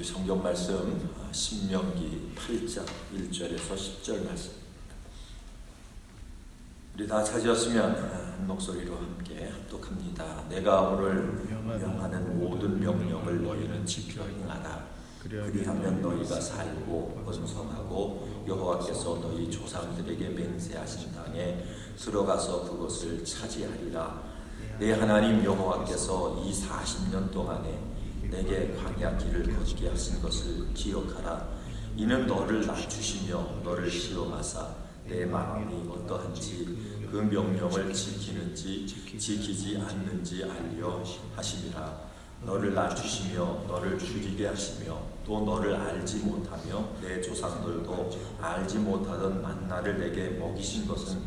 우리 성경 말씀 신명기 8장 1절에서 10절 말씀입니다. 우리 다 찾으셨으면 한 목소리로 함께 합독합니다. 내가 오늘 명하는 모든 명령을 너희는 지켜 행하라. 그리하면 너희가 살고 번성하고 여호와께서 너희 조상들에게 맹세하신 땅에 들어가서 그것을 차지하리라. 내 하나님 여호와께서 이 40년 동안에 내게 광야 길을 걷게 하신 것을 기억하라. 이는 너를 낮추시며 너를 시험하사 내 마음이 어떠한지 그 명령을 지키는지 지키지 않는지 알려 하심이라. 너를 낮추시며 너를 줄이게 하시며 또 너를 알지 못하며 내 조상들도 알지 못하던 만나를 내게 먹이신 것은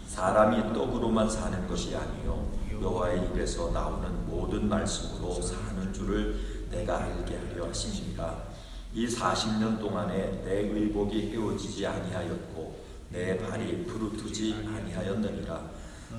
사람이 떡으로만 사는 것이 아니요 여호와의 입에서 나오는 모든 말씀으로 사는 줄을 내가 알게 하려 하심이라. 이 40년 동안에 내 의복이 헤어지지 아니하였고 내 발이 부르트지 아니하였느니라.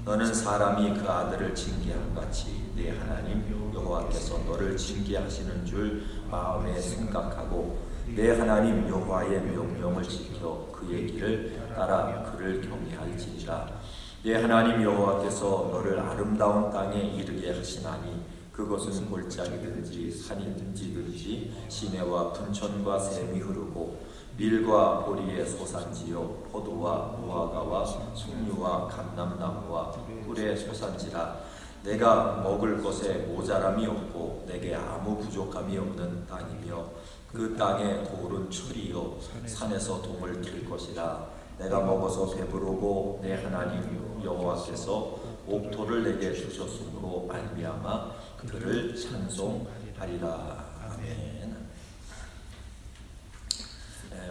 너는 사람이 그 아들을 징계함 같이 내 하나님 여호와께서 너를 징계하시는 줄 마음에 생각하고 내 하나님 여호와의 명령을 지켜 그의 길을 따라 그를 경외할지니라. 내 하나님 여호와께서 너를 아름다운 땅에 이르게 하시나니 그것은 골짜기든지 산이든지 시내와 분천과 샘이 흐르고 밀과 보리의 소산지요 포도와 무화과와 석류와 감람나무와 꿀의 소산지라. 내가 먹을 것에 모자람이 없고 내게 아무 부족함이 없는 땅이며 그 땅에 돌은 철이요 산에서 동을 킬 것이라. 내가 먹어서 배부르고 내 하나님 여호와께서 옥토를 내게 주셨으므로 말미암아 그를 찬송하리라. 아멘.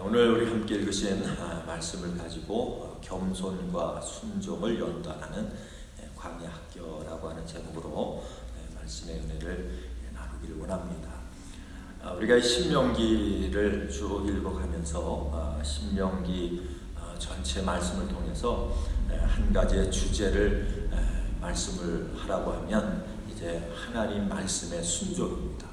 오늘 우리 함께 읽으신 말씀을 가지고 겸손과 순종을 연단하는 광야 학교라고 하는 제목으로 말씀의 은혜를 나누기를 원합니다. 우리가 신명기를 쭉 읽어가면서 신명기 전체 말씀을 통해서 한 가지의 주제를 말씀을 하라고 하면 이제 하나님 말씀의 순종입니다.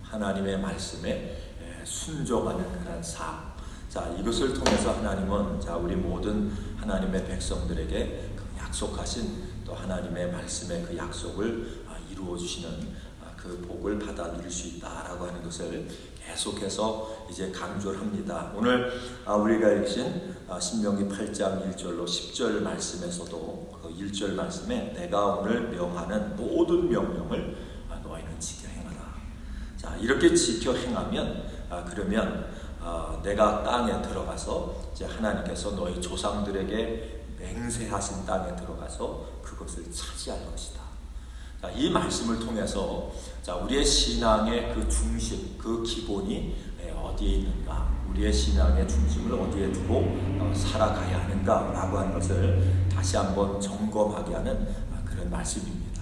하나님의 말씀에 순종하는 그런 삶. 자, 이것을 통해서 하나님은 우리 모든 하나님의 백성들에게 그 약속하신 또 하나님의 말씀의 그 약속을 이루어 주시는 그 복을 받아 누릴 수 있다라고 하는 것을 계속해서 이제 강조를 합니다. 오늘 우리가 읽으신 신명기 8장 1절로 10절 말씀에서도 그 1절 말씀에 내가 오늘 명하는 모든 명령을 너희는 지켜 행하라. 자, 이렇게 지켜 행하면 그러면 내가 땅에 들어가서 이제 하나님께서 너희 조상들에게 맹세하신 땅에 들어가서 그것을 차지할 것이다. 자, 이 말씀을 통해서 우리의 신앙의 그 중심, 그 기본이 어디에 있는가, 우리의 신앙의 중심을 어디에 두고 살아가야 하는가라고 하는 것을 다시 한번 점검하게 하는 그런 말씀입니다.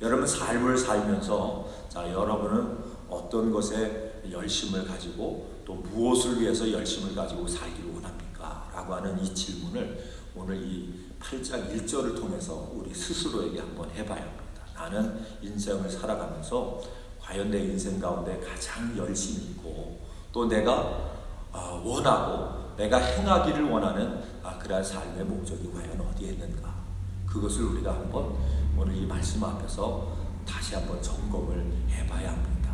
여러분 삶을 살면서 여러분은 어떤 것에 열심을 가지고 또 무엇을 위해서 열심을 가지고 살기를 원합니까? 라고 하는 이 질문을 오늘 이 8장 1절을 통해서 우리 스스로에게 한번 해봐야 합니다. 나는 인생을 살아가면서 과연 내 인생 가운데 가장 열심히 있고 또 내가 원하고 내가 행하기를 원하는 그러한 삶의 목적이 과연 어디에 있는가, 그것을 우리가 한번 오늘 이 말씀 앞에서 다시 한번 점검을 해봐야 합니다.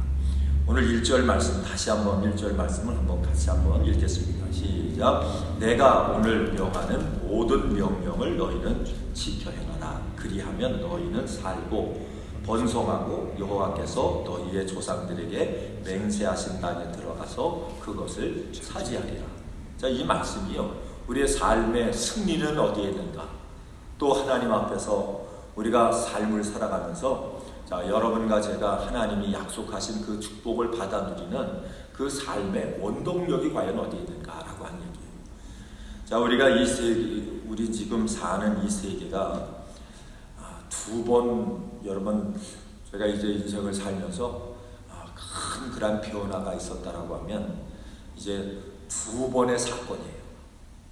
오늘 1절 말씀 다시 한번 1절 말씀을 한번 같이 한번 읽겠습니다. 시작. 내가 오늘 명하는 모든 명령을 너희는 지켜 행하라. 그리하면 너희는 살고 번성하고 여호와께서 너희의 조상들에게 맹세하신 땅에 들어가서 그것을 차지하리라. 자, 이 말씀이요, 우리의 삶의 승리는 어디에 있는가, 또 하나님 앞에서 우리가 삶을 살아가면서 여러분과 제가 하나님이 약속하신 그 축복을 받아 누리는 그 삶의 원동력이 과연 어디에 있는가라고 하는 얘기예요. 자, 우리가 이 세계, 우리 지금 사는 이 세계가 두 번, 여러분, 제가 이제 인생을 살면서 큰 그런 변화가 있었다라고 하면 이제 두 번의 사건이에요.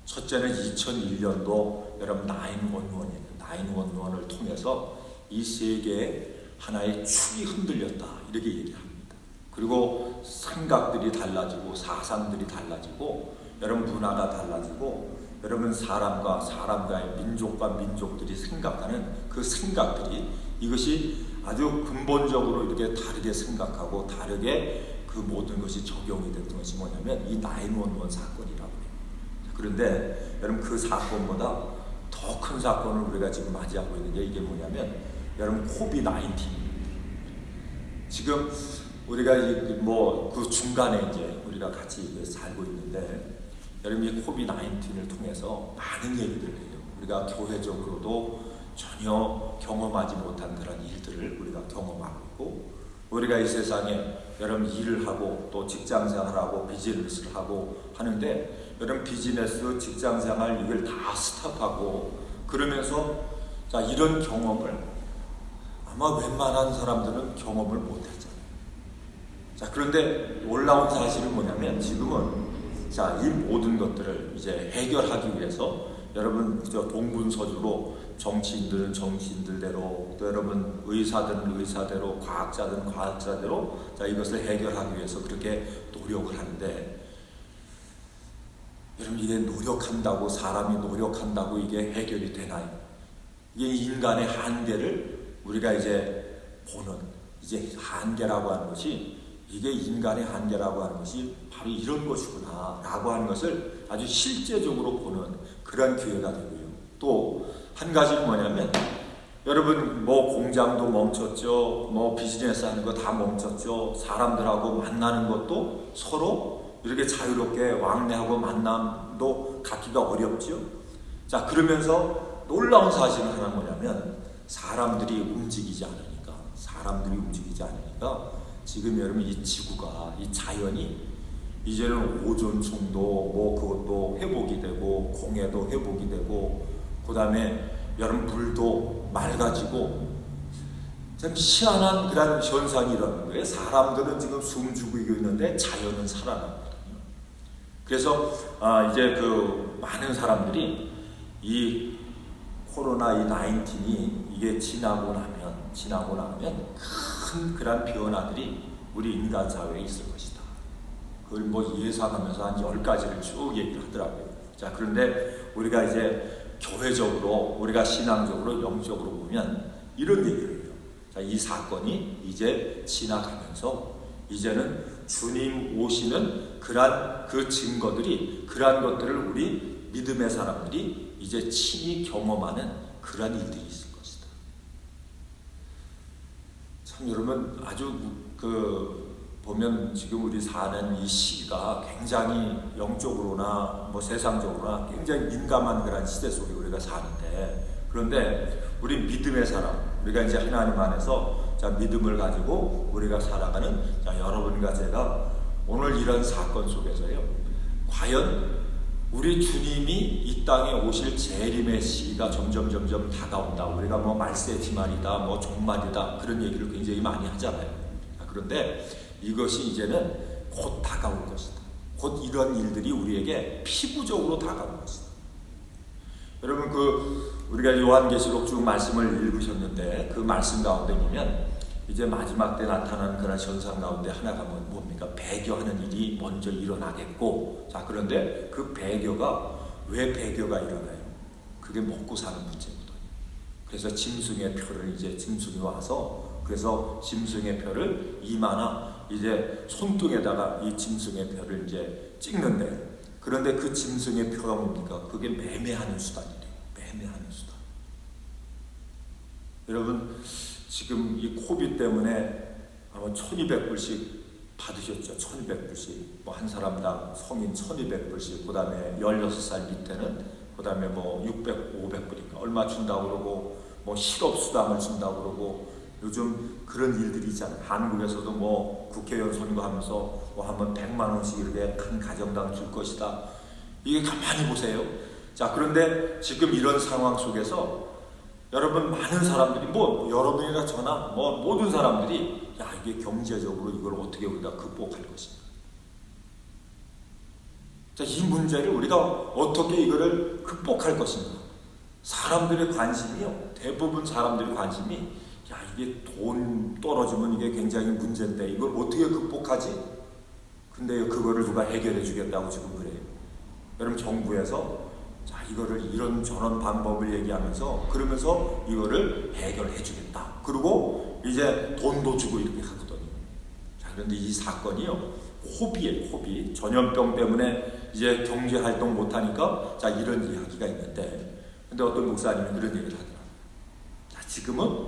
첫째는 2001년도 여러분 911을 통해서 이 세계에 하나의 축이 흔들렸다, 이렇게 얘기합니다. 그리고 생각들이 달라지고 사상들이 달라지고 여러분 문화가 달라지고 여러분 사람과 사람과의 민족과 민족들이 생각하는 그 생각들이 이것이 아주 근본적으로 이렇게 다르게 생각하고 다르게 그 모든 것이 적용이 됐던 것이 뭐냐면 이 911 사건이라고 해요. 그런데 여러분 그 사건보다 더 큰 사건을 우리가 지금 맞이하고 있는 게 이게 뭐냐면 여러분 코비드-19 지금 우리가 뭐 그 중간에 이제 우리가 같이 살고 있는데 여러분 이 코비드-19을 통해서 많은 얘기들을 해요. 우리가 교회적으로도 전혀 경험하지 못한 그런 일들을 우리가 경험하고 있고 우리가 이 세상에 여러분 일을 하고 또 직장생활하고 비즈니스를 하고 하는데 여러분 비즈니스 직장생활 이걸 다 스탑하고 그러면서 자 이런 경험을 아마 웬만한 사람들은 경험을 못했잖아요. 자 그런데 놀라운 사실은 뭐냐면 지금은 자 이 모든 것들을 이제 해결하기 위해서 여러분 동분서주로 정치인들은 정치인들대로 또 여러분 의사들은 의사대로 과학자들은 과학자대로 자 이것을 해결하기 위해서 그렇게 노력을 하는데 여러분 이게 노력한다고 사람이 노력한다고 이게 해결이 되나요? 이게 인간의 한계를 우리가 이제 보는 이제 한계라고 하는 것이 이게 인간의 한계라고 하는 것이 바로 이런 것이구나 라고 하는 것을 아주 실제적으로 보는 그런 기회가 되고요. 또 한 가지는 뭐냐면 여러분 뭐 공장도 멈췄죠. 뭐 비즈니스 하는 거 다 멈췄죠. 사람들하고 만나는 것도 서로 이렇게 자유롭게 왕래하고 만남도 갖기가 어렵죠. 자 그러면서 놀라운 사실은 하나 뭐냐면 사람들이 움직이지 않으니까 지금 여러분 이 지구가 이 자연이 이제는 오존층도 뭐 그것도 회복이 되고 공해도 회복이 되고 그 다음에 여러분 물도 맑아지고 참 희한한 그런 현상이 일어나는 거예요. 사람들은 지금 숨죽이고 있는데 자연은 살아나거든요. 그래서 이제 그 많은 사람들이 이 코로나 이 19이 이게 지나고 나면 큰 그런 변화들이 우리 인간 사회에 있을 것이다. 그걸 뭐 예상하면서 한 10가지를 쭉 얘기를 하더라고요. 자, 그런데 우리가 이제 교회적으로, 우리가 신앙적으로, 영적으로 보면 이런 얘기를 해요. 자, 이 사건이 이제 지나가면서 이제는 주님 오시는 그러한 그 증거들이, 그러한 것들을 우리 믿음의 사람들이 이제 친히 경험하는 그러한 일들이 있을 것이다. 참 여러분 아주 보면 지금 우리 사는 이 시기가 굉장히 영적으로나 뭐 세상적으로나 굉장히 민감한 그런 시대 속에 우리가 사는데 그런데 우리 믿음의 사람, 우리가 이제 하나님 안에서 자 믿음을 가지고 우리가 살아가는 자 여러분과 제가 오늘 이런 사건 속에서요 과연 우리 주님이 이 땅에 오실 재림의 시기가 점점 다가온다. 우리가 뭐 말세 지말이다, 뭐 종말이다 그런 얘기를 굉장히 많이 하잖아요. 그런데 이것이 이제는 곧 다가올 것이다. 곧 이런 일들이 우리에게 피부적으로 다가올 것이다. 여러분 우리가 요한계시록 쭉 말씀을 읽으셨는데 그 말씀 가운데 보면 이제 마지막 때 나타나는 그런 현상 가운데 하나가 뭡니까? 배교하는 일이 먼저 일어나겠고 자 그런데 그 배교가 왜 배교가 일어나요? 그게 먹고 사는 문제거든요. 그래서 짐승의 표를 이제 짐승이 와서 그래서 짐승의 표를 이마나 이제 손등에다가 이 짐승의 표를 이제 찍는데 그런데 그 짐승의 표가 뭡니까? 그게 매매하는 수단이래요. 매매하는 수단. 여러분 지금 이 코비드 때문에 아마 1200불씩 받으셨죠. 1200불씩 뭐 한 사람당 성인 1200불씩 그 다음에 16살 밑에는 그 다음에 뭐 600, 500불인가 얼마 준다고 그러고 뭐 실업수당을 준다고 그러고 요즘 그런 일들이 있잖아요. 한국에서도 뭐 국회의원 선거하면서 뭐 한번 100만 원씩 이렇게 한 가정당 줄 것이다. 이게 가만히 보세요. 자, 그런데 지금 이런 상황 속에서 여러분 많은 사람들이 뭐 여러분이나 저나 뭐 모든 사람들이 야 이게 경제적으로 이걸 어떻게 우리가 극복할 것인가. 자, 이 문제를 우리가 어떻게 이거를 극복할 것인가. 사람들의 관심이요. 대부분 사람들의 관심이 야, 이게 돈 떨어지면 이게 굉장히 문제인데 이걸 어떻게 극복하지? 근데 그거를 누가 해결해 주겠다고 지금 그래요. 여러분, 정부에서 자, 이거를 이런 저런 방법을 얘기하면서 그러면서 이거를 해결해 주겠다. 그리고 이제 돈도 주고 이렇게 하거든요. 자, 그런데 이 사건이요, 호비예요, 호비. 전염병 때문에 이제 경제 활동 못 하니까 자, 이런 이야기가 있는데, 근데 어떤 목사님이 그런 얘기를 하더라고요. 자, 지금은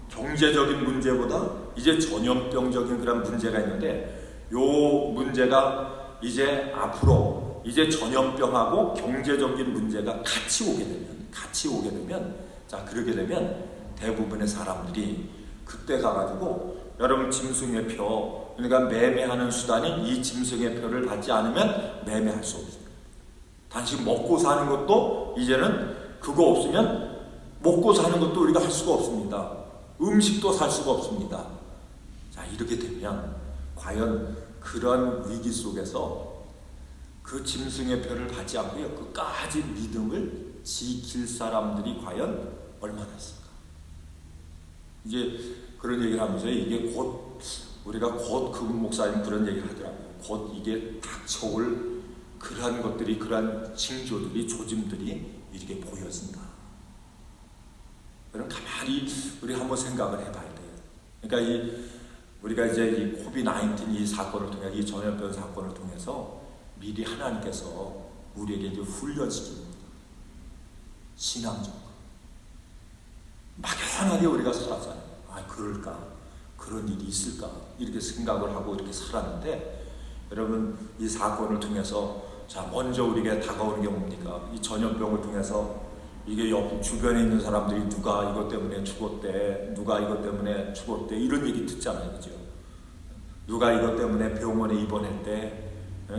경제적인 문제보다 이제 전염병적인 그런 문제가 있는데, 요 문제가 이제 앞으로 이제 전염병하고 경제적인 문제가 같이 오게 되면 자, 그러게 되면 대부분의 사람들이 그때 가가지고 여러분, 짐승의 표, 그러니까 매매하는 수단이 이 짐승의 표를 받지 않으면 매매할 수 없습니다. 단지 먹고 사는 것도 이제는 그거 없으면 먹고 사는 것도 우리가 할 수가 없습니다. 음식도 살 수가 없습니다. 자, 이렇게 되면 과연 그런 위기 속에서 그 짐승의 표를 받지 않고요, 끝까지 믿음을 지킬 사람들이 과연 얼마나 있을까? 이제 그런 얘기를 하면서 이게 곧 우리가 곧 그분 목사님 그런 얘기를 하더라고요. 곧 이게 닥쳐올 그러한 것들이, 그러한 징조들이, 조짐들이 이렇게 보여진다. 여러분, 가만히 우리 한번 생각을 해봐야 돼요. 그러니까 우리가 이제 이 코비드-19 이 사건을 통해, 이 전염병 사건을 통해서 미리 하나님께서 우리에게 이제 훈련시킵니다. 신앙적으로. 막연하게 우리가 살았잖아요. 아, 그럴까? 그런 일이 있을까? 이렇게 생각을 하고 이렇게 살았는데, 여러분, 이 사건을 통해서 자, 먼저 우리에게 다가오는 게 뭡니까? 이 전염병을 통해서 이게 옆 주변에 있는 사람들이 누가 이것 때문에 죽었대, 누가 이것 때문에 죽었대, 이런 얘기 듣잖아요, 그죠? 누가 이것 때문에 병원에 입원했대,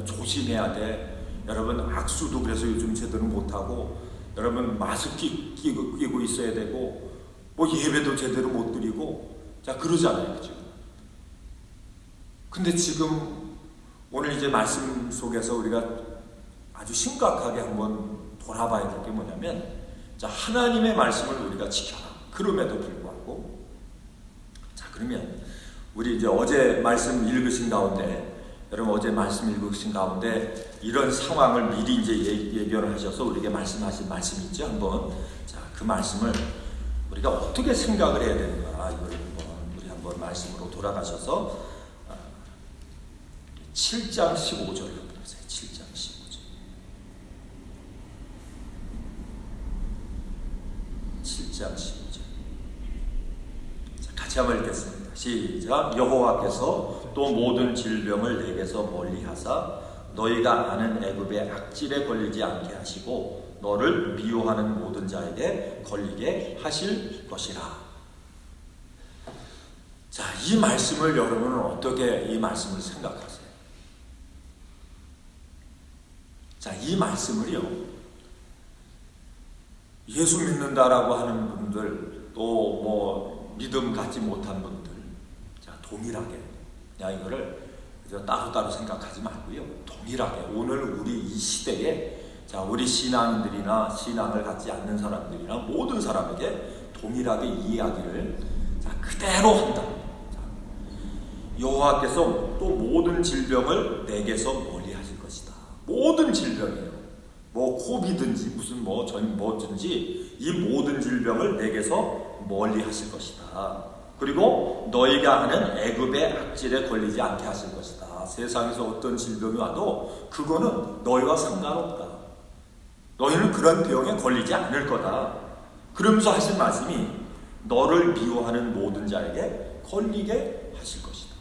조심해야 돼. 여러분, 악수도 그래서 요즘 제대로 못하고, 여러분 마스크 끼고 있어야 되고, 뭐 예배도 제대로 못 드리고, 자, 그러잖아요, 그죠? 근데 지금 오늘 이제 말씀 속에서 우리가 아주 심각하게 한번 돌아봐야 될 게 뭐냐면, 자, 하나님의 말씀을 우리가 지켜라. 그럼에도 불구하고, 자, 그러면 우리 이제 어제 말씀 읽으신 가운데, 여러분 어제 말씀 읽으신 가운데 이런 상황을 미리 이제 예견을 하셔서 우리에게 말씀하신 말씀이 있죠. 한번 자, 그 말씀을 우리가 어떻게 생각을 해야 되는가, 이걸 한번 말씀으로 돌아가셔서 7장 15절을 보세요. 7장 15절. 7장 15절. 자, 같이 한번 읽겠습니다. 시작. 여호와께서 또 모든 질병을 내게서 멀리하사 너희가 아는 애굽의 악질에 걸리지 않게 하시고 너를 미워하는 모든 자에게 걸리게 하실 것이라. 자, 이 말씀을 여러분은 어떻게 이 말씀을 생각하세요? 자, 이 말씀을요, 예수 믿는다라고 하는 분들, 또 뭐 믿음 갖지 못한 분들, 자, 동일하게 그냥 이거를 따로따로 생각하지 말고요, 동일하게 오늘 우리 이 시대에, 자, 우리 신앙인들이나 신앙을 갖지 않는 사람들이나 모든 사람에게 동일하게 이 이야기를 자, 그대로 한다. 여호와께서 또 모든 질병을 내게서 멀리 하실 것이다. 모든 질병이에요. 뭐 코비든지 무슨 뭐든지 이 모든 질병을 내게서 멀리 하실 것이다. 그리고 너희가 하는 애굽의 악질에 걸리지 않게 하실 것이다. 세상에서 어떤 질병이 와도 그거는 너희와 상관없다. 너희는 그런 병에 걸리지 않을 거다. 그러면서 하신 말씀이 너를 미워하는 모든 자에게 걸리게 하실 것이다.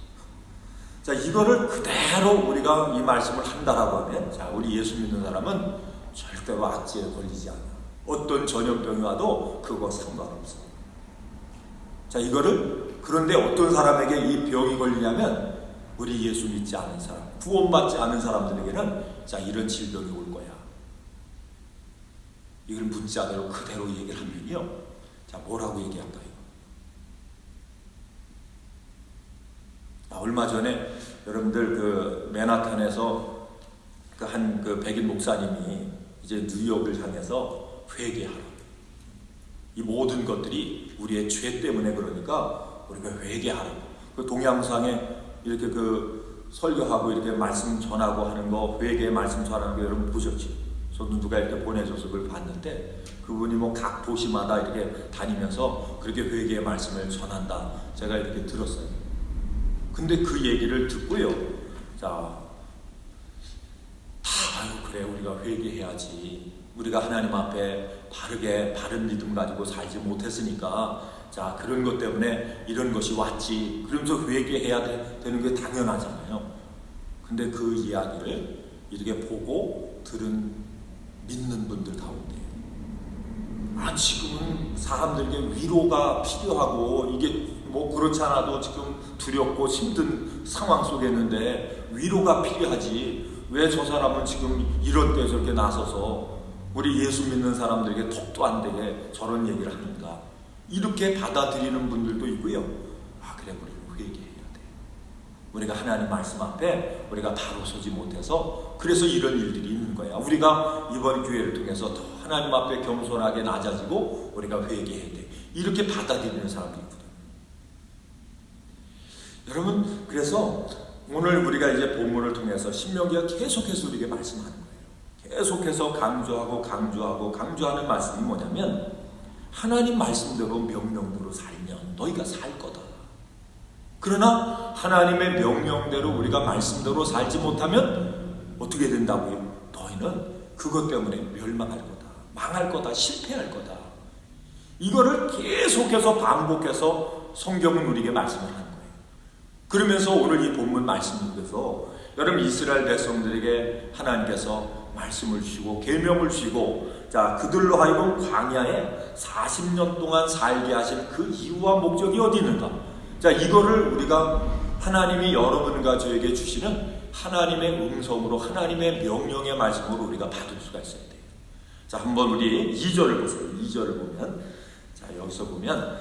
자, 이거를 그대로 우리가 이 말씀을 한다라고 하면, 자, 우리 예수 믿는 사람은 절대로 악질에 걸리지 않아. 어떤 전염병이 와도 그거 상관없어. 자, 이거를, 그런데 어떤 사람에게 이 병이 걸리냐면 우리 예수 믿지 않은 사람, 구원받지 않은 사람들에게는 자, 이런 질병이 올 거야. 이걸 문자대로 그대로 얘기를 하면요, 자, 뭐라고 얘기할까요? 얼마 전에 여러분들 그 맨하탄에서 그 백인 목사님이 이제 뉴욕을 향해서 회개하라. 이 모든 것들이 우리의 죄 때문에 그러니까 우리가 회개하라고. 그 동영상에 이렇게 그 설교하고 이렇게 말씀 전하고 하는 거, 회개의 말씀 전하는 거 여러분 보셨지? 저도 누가 이렇게 보내줘서 그걸 봤는데 그분이 뭐 각 도시마다 이렇게 다니면서 그렇게 회개의 말씀을 전한다. 제가 이렇게 들었어요. 근데 그 얘기를 듣고요. 자, 그래 우리가 회개해야지. 우리가 하나님 앞에 바른 믿음 가지고 살지 못했으니까 자 그런 것 때문에 이런 것이 왔지. 그러면서 회개해야 되는 게 당연하잖아요. 근데 그 이야기를 이렇게 보고 들은 믿는 분들 가운데 지금은 사람들에게 위로가 필요하고 이게 뭐 그렇지 않아도 지금 두렵고 힘든 상황 속에 있는데 위로가 필요하지. 왜 저 사람은 지금 이런 때 저렇게 나서서 우리 예수 믿는 사람들에게 톡도 안 되게 저런 얘기를 하는가. 이렇게 받아들이는 분들도 있고요. 그래 우리는 회개해야 돼. 우리가 하나님 말씀 앞에 우리가 바로 서지 못해서 그래서 이런 일들이 있는 거야. 우리가 이번 기회를 통해서 더 하나님 앞에 겸손하게 낮아지고 우리가 회개해야 돼. 이렇게 받아들이는 사람들이 있거든요. 여러분 그래서 오늘 우리가 이제 본문을 통해서 신명기가 계속해서 우리에게 말씀하는 거예요. 계속해서 강조하는 말씀이 뭐냐면 하나님 말씀대로 명령대로 살면 너희가 살 거다. 그러나 하나님의 명령대로 우리가 말씀대로 살지 못하면 어떻게 된다고요? 너희는 그것 때문에 멸망할 거다. 망할 거다. 실패할 거다. 이거를 계속해서 반복해서 성경은 우리에게 말씀을 하는 거예요. 그러면서 오늘 이 본문 말씀 속에서 여러분 이스라엘 백성들에게 하나님께서 말씀을 주시고 계명을 주시고 자 그들로 하여금 광야에 40년 동안 살게 하신 그 이유와 목적이 어디 있는가? 자 이거를 우리가 하나님이 여러분과 저에게 주시는 하나님의 음성으로 하나님의 명령의 말씀으로 우리가 받을 수가 있어야 돼요. 자 한번 우리 2절을 보세요. 2절을 보면 자 여기서 보면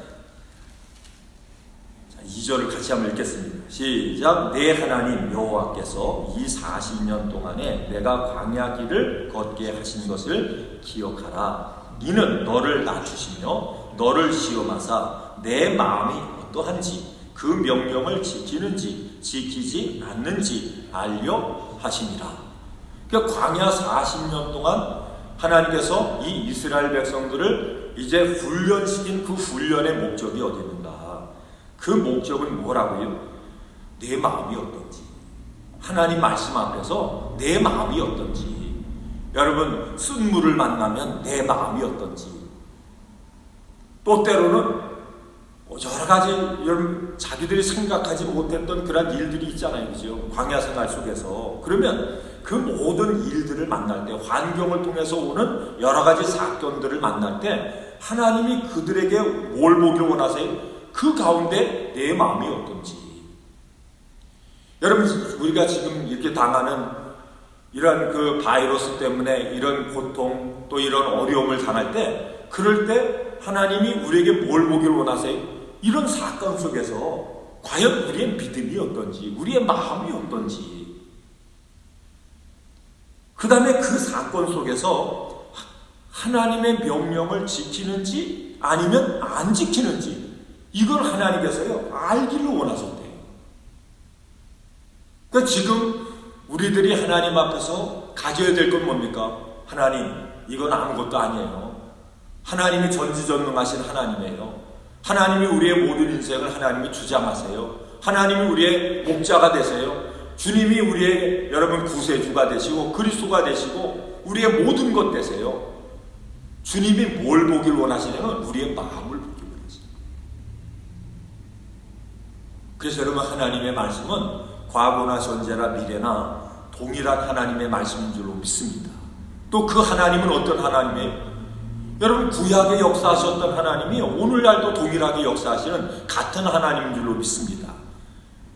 2절을 같이 한번 읽겠습니다. 시작. 내 하나님 여호와께서 이 40년 동안에 내가 광야 길을 걷게 하신 것을 기억하라. 이는 너를 낮추시며 너를 시험하사 내 마음이 어떠한지 그 명령을 지키는지 지키지 않는지 알려 하시니라. 그러니까 광야 40년 동안 하나님께서 이 이스라엘 백성들을 이제 훈련시킨 그 훈련의 목적이 어디 있는가? 그 목적은 뭐라고요? 내 마음이 어떤지. 하나님 말씀 앞에서 내 마음이 어떤지. 여러분 쓴물을 만나면 내 마음이 어떤지. 또 때로는 여러 가지 여러분 자기들이 생각하지 못했던 그런 일들이 있잖아요. 그죠? 광야 생활 속에서. 그러면 그 모든 일들을 만날 때 환경을 통해서 오는 여러 가지 사건들을 만날 때 하나님이 그들에게 뭘 보길 원하세요? 그 가운데 내 마음이 어떤지. 여러분 우리가 지금 이렇게 당하는 이런 그 바이러스 때문에 이런 고통 또 이런 어려움을 당할 때 그럴 때 하나님이 우리에게 뭘 보길 원하세요? 이런 사건 속에서 과연 우리의 믿음이 어떤지 우리의 마음이 어떤지 그 다음에 그 사건 속에서 하나님의 명령을 지키는지 아니면 안 지키는지 이걸 하나님께서요 알기를 원하셨대요. 그러니까 지금 우리들이 하나님 앞에서 가져야 될 건 뭡니까? 하나님 이건 아무것도 아니에요. 하나님이 전지전능하신 하나님이에요. 하나님이 우리의 모든 인생을 하나님이 주장하세요. 하나님이 우리의 목자가 되세요. 주님이 우리의 여러분 구세주가 되시고 그리스도가 되시고 우리의 모든 것 되세요. 주님이 뭘 보길 원하시냐면 우리의 마음을 보길 원하십니다. 그래서 여러분 하나님의 말씀은 과거나 현재나 미래나 동일한 하나님의 말씀인 줄로 믿습니다. 또 그 하나님은 어떤 하나님이에요? 여러분 구약에 역사하셨던 하나님이 오늘날도 동일하게 역사하시는 같은 하나님인 줄로 믿습니다.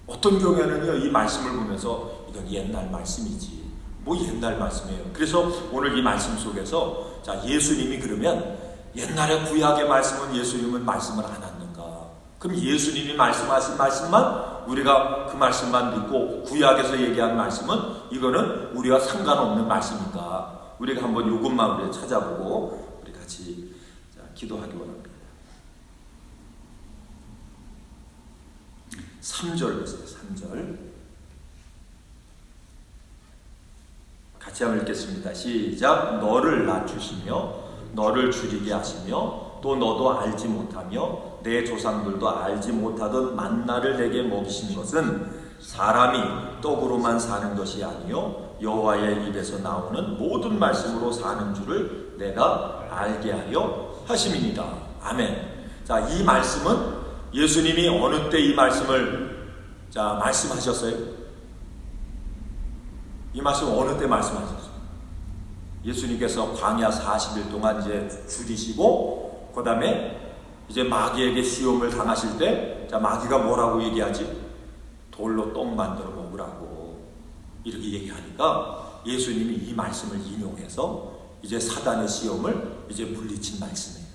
어떤 경우에는요 이 말씀을 보면서 이건 옛날 말씀이지 뭐 옛날 말씀이에요. 그래서 오늘 이 말씀 속에서 자 예수님이 그러면 옛날에 구약의 말씀은 예수님은 말씀을 안 했는가? 그럼 예수님이 말씀하신 말씀만 우리가 그 말씀만 믿고 구약에서 얘기한 말씀은 이거는 우리와 상관없는 말씀인가? 우리가 한번 이것만 우리 찾아보고 우리 같이 기도하기 원합니다. 3절 보세요. 3절 같이 한번 읽겠습니다. 시작. 너를 낮추시며 너를 줄이게 하시며 또 너도 알지 못하며 내 조상들도 알지 못하던 만나를 내게 먹이신 것은 사람이 떡으로만 사는 것이 아니요 여호와의 입에서 나오는 모든 말씀으로 사는 줄을 내가 알게 하려 하심이니라. 아멘. 자, 이 말씀은 예수님이 어느 때 이 말씀을 말씀하셨어요? 이 말씀 어느 때 말씀하셨어요? 예수님께서 광야 40일 동안 이제 줄이시고 그 다음에 이제 마귀에게 시험을 당하실 때 마귀가 뭐라고 얘기하지? 돌로 떡 만들어 먹으라고 이렇게 얘기하니까 예수님이 이 말씀을 인용해서 이제 사단의 시험을 이제 물리친 말씀이에요.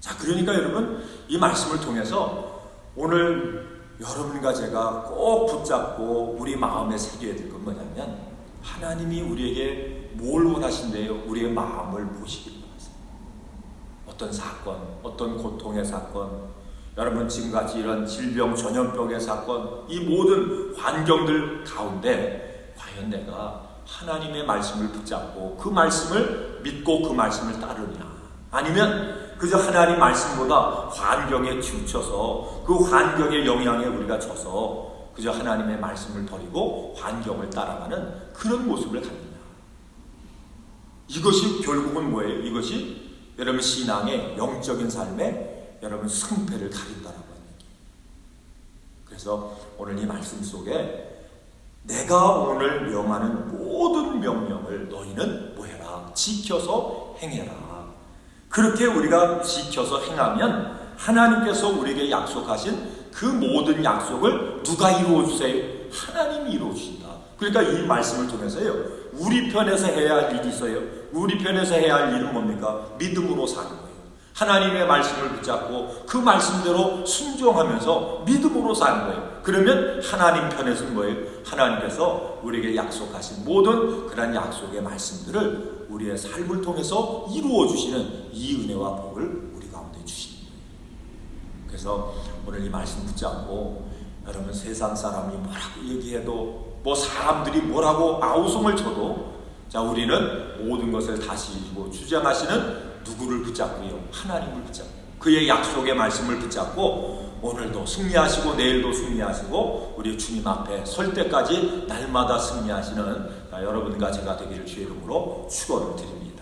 자, 그러니까 여러분 이 말씀을 통해서 오늘 여러분과 제가 꼭 붙잡고 우리 마음에 새겨야 될 건 뭐냐면 하나님이 우리에게 뭘 원하신대요? 우리의 마음을 보시길 원하세요. 어떤 사건, 어떤 고통의 사건, 여러분 지금같이 이런 질병, 전염병의 사건, 이 모든 환경들 가운데 과연 내가 하나님의 말씀을 붙잡고 그 말씀을 믿고 그 말씀을 따르냐, 아니면 그저 하나님 말씀보다 환경에 치우쳐서 그 환경의 영향에 우리가 져서 그저 하나님의 말씀을 버리고 환경을 따라가는 그런 모습을 갖느냐. 이것이 결국은 뭐예요? 이것이 여러분 신앙의 영적인 삶에 여러분 승패를 가린다라고 하는 얘기예요. 그래서 오늘 이 말씀 속에 내가 오늘 명하는 모든 명령을 너희는 뭐해라? 지켜서 행해라. 그렇게 우리가 지켜서 행하면 하나님께서 우리에게 약속하신 그 모든 약속을 누가 이루어주세요? 하나님이 이루어주신다. 그러니까 이 말씀을 통해서요, 우리 편에서 해야 할 일이 있어요. 우리 편에서 해야 할 일은 뭡니까? 믿음으로 사는 거예요. 하나님의 말씀을 붙잡고 그 말씀대로 순종하면서 믿음으로 사는 거예요. 그러면 하나님 편에서는 뭐예요? 하나님께서 우리에게 약속하신 모든 그런 약속의 말씀들을 우리의 삶을 통해서 이루어 주시는 이 은혜와 복을 우리 가운데 주시는 거예요. 그래서 오늘 이 말씀 붙잡고 여러분 세상 사람이 뭐라고 얘기해도 뭐 사람들이 뭐라고 아우성을 쳐도 자, 우리는 모든 것을 다스리고 주장하시는 누구를 붙잡고요? 하나님을 붙잡고 그의 약속의 말씀을 붙잡고 오늘도 승리하시고 내일도 승리하시고 우리 주님 앞에 설 때까지 날마다 승리하시는 여러분과 제가 되기를 주의 이름으로 축원을 드립니다.